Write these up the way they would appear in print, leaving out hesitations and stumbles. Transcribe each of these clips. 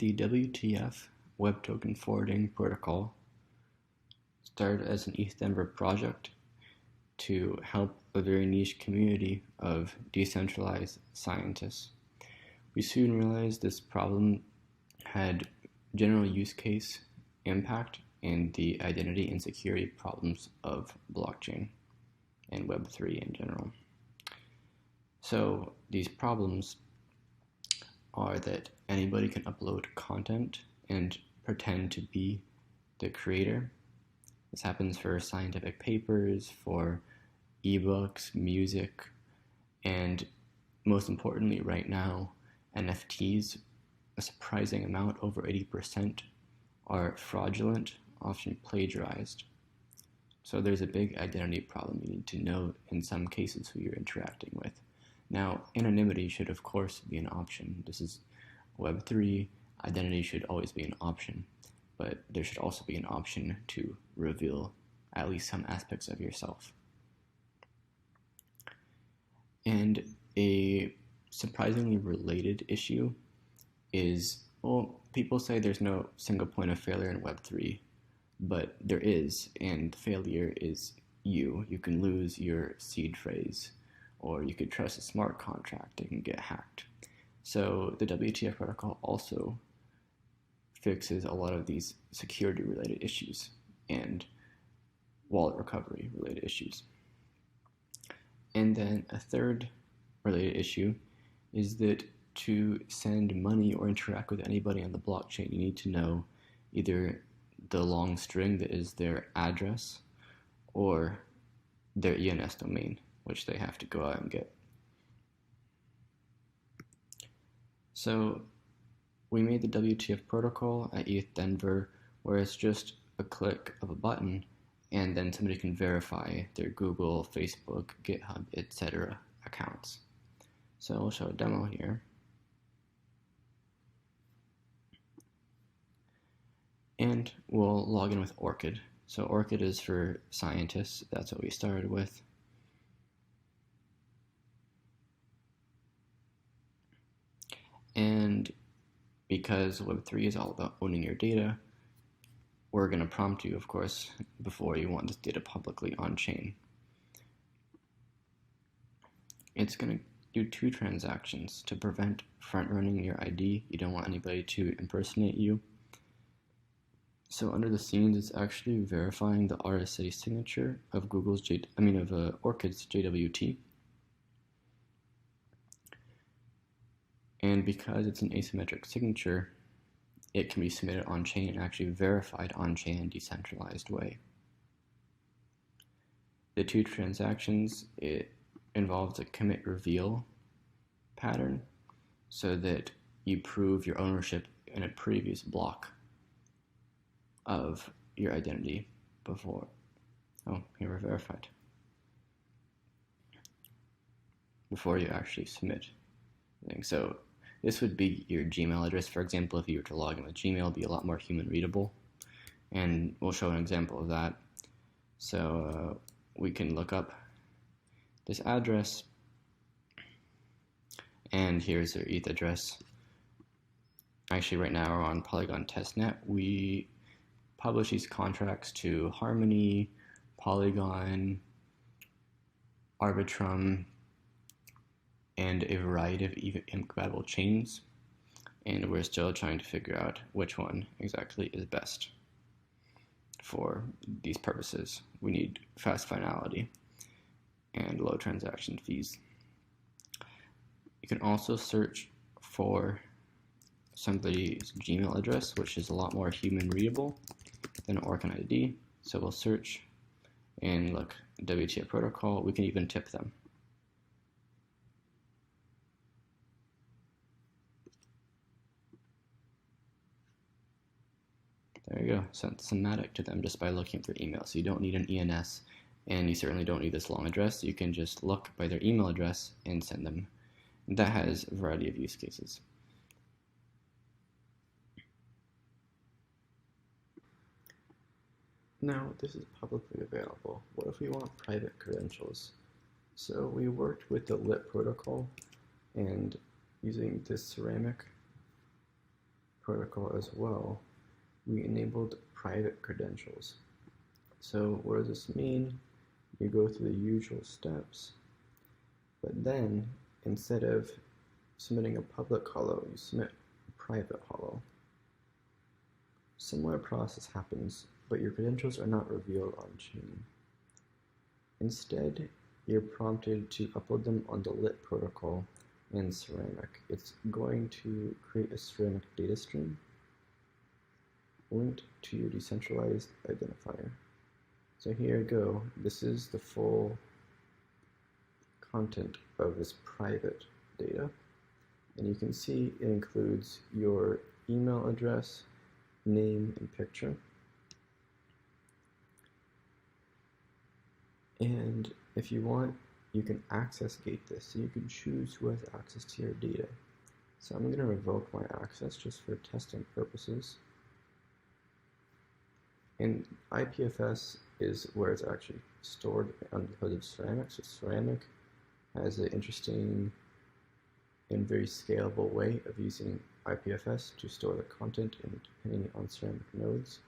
The WTF Web Token Forwarding Protocol started as an East Denver project to help a very niche community of decentralized scientists. We soon realized this problem had general use case impact in the identity and security problems of blockchain and Web3 in general. So these problems are that anybody can upload content and pretend to be the creator. This happens for scientific papers, for ebooks, music, and most importantly right now, NFTs. A surprising amount, over 80%, are fraudulent, often plagiarized. So there's a big identity problem. You need to know in some cases who you're interacting with. Now, anonymity should of course be an option. This is Web3, identity should always be an option, but there should also be an option to reveal at least some aspects of yourself. And a surprisingly related issue is, well, people say there's no single point of failure in Web3, but there is, and failure is you. You can lose your seed phrase, or you could trust a smart contract that can get hacked. So the WTF protocol also fixes a lot of these security related issues and wallet recovery related issues. And then a third related issue is that to send money or interact with anybody on the blockchain, you need to know either the long string that is their address or their ENS domain, which they have to go out and get. So we made the WTF protocol at ETH Denver, where it's just a click of a button and then somebody can verify their Google, Facebook, GitHub, etc. accounts. So I'll show a demo here. And we'll log in with ORCID. So ORCID is for scientists. That's what we started with. And because Web3 is all about owning your data, we're going to prompt you, of course, before you want this data publicly on chain. It's going to do 2 transactions to prevent front-running your ID. You don't want anybody to impersonate you. So under the scenes, it's actually verifying the RSA signature of ORCID's JWT. And because it's an asymmetric signature, it can be submitted on-chain and actually verified on-chain in a decentralized way. The 2 transactions, it involves a commit reveal pattern so that you prove your ownership in a previous block of your identity before. Oh, here we're verified. Before you actually submit. So this would be your Gmail address. For example, if you were to log in with Gmail, it'd be a lot more human readable. And we'll show an example of that. So we can look up this address, and here's their ETH address. Actually, right now we're on Polygon testnet. We publish these contracts to Harmony, Polygon, Arbitrum, and a variety of incompatible chains. And we're still trying to figure out which one exactly is best for these purposes. We need fast finality and low transaction fees. You can also search for somebody's Gmail address, which is a lot more human readable than ORCID ID. So we'll search and look, WTF protocol. We can even tip them. There you go, sent semantic to them just by looking at their email. So you don't need an ENS, and you certainly don't need this long address. You can just look by their email address and send them. And that has a variety of use cases. Now, this is publicly available. What if we want private credentials? So we worked with the LIT protocol and using this ceramic protocol as well, we enabled private credentials. So what does this mean? You go through the usual steps, but then instead of submitting a public holo, you submit a private holo. Similar process happens, but your credentials are not revealed on chain. Instead, you're prompted to upload them on the lit protocol and ceramic. It's going to create a ceramic data stream linked to your decentralized identifier. So here you go. This is the full content of this private data. And you can see it includes your email address, name, and picture. And if you want, you can access gate this. So you can choose who has access to your data. So I'm going to revoke my access just for testing purposes. And IPFS is where it's actually stored because of ceramic. So ceramic has an interesting and very scalable way of using IPFS to store the content and depending on ceramic nodes.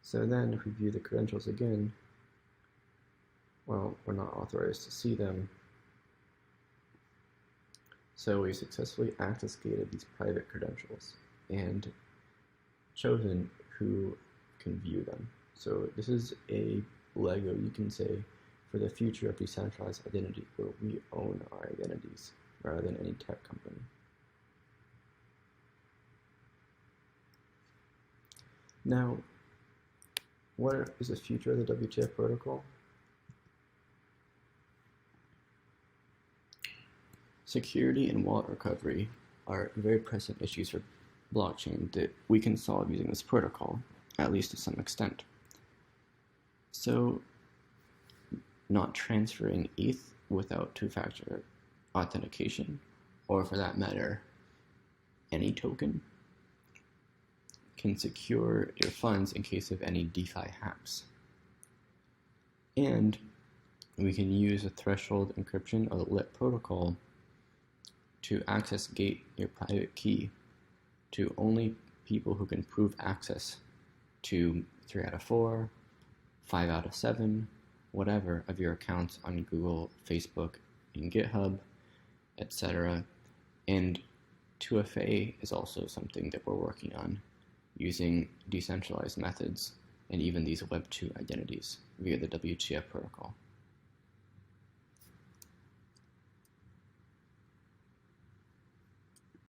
So then if we view the credentials again, well, we're not authorized to see them. So we successfully access gated these private credentials and chosen who can view them. So this is a Lego, you can say, for the future of decentralized identity, where we own our identities rather than any tech company. Now, what is the future of the WTF protocol? Security and wallet recovery are very present issues for blockchain that we can solve using this protocol, at least to some extent. So, not transferring ETH without two-factor authentication, or for that matter, any token, can secure your funds in case of any DeFi hacks. And we can use a threshold encryption or the lit protocol to access gate your private key to only people who can prove access to 3 out of 4, 5 out of 7, whatever of your accounts on Google, Facebook, and GitHub, etc. And 2FA is also something that we're working on using decentralized methods and even these Web2 identities via the WTF protocol.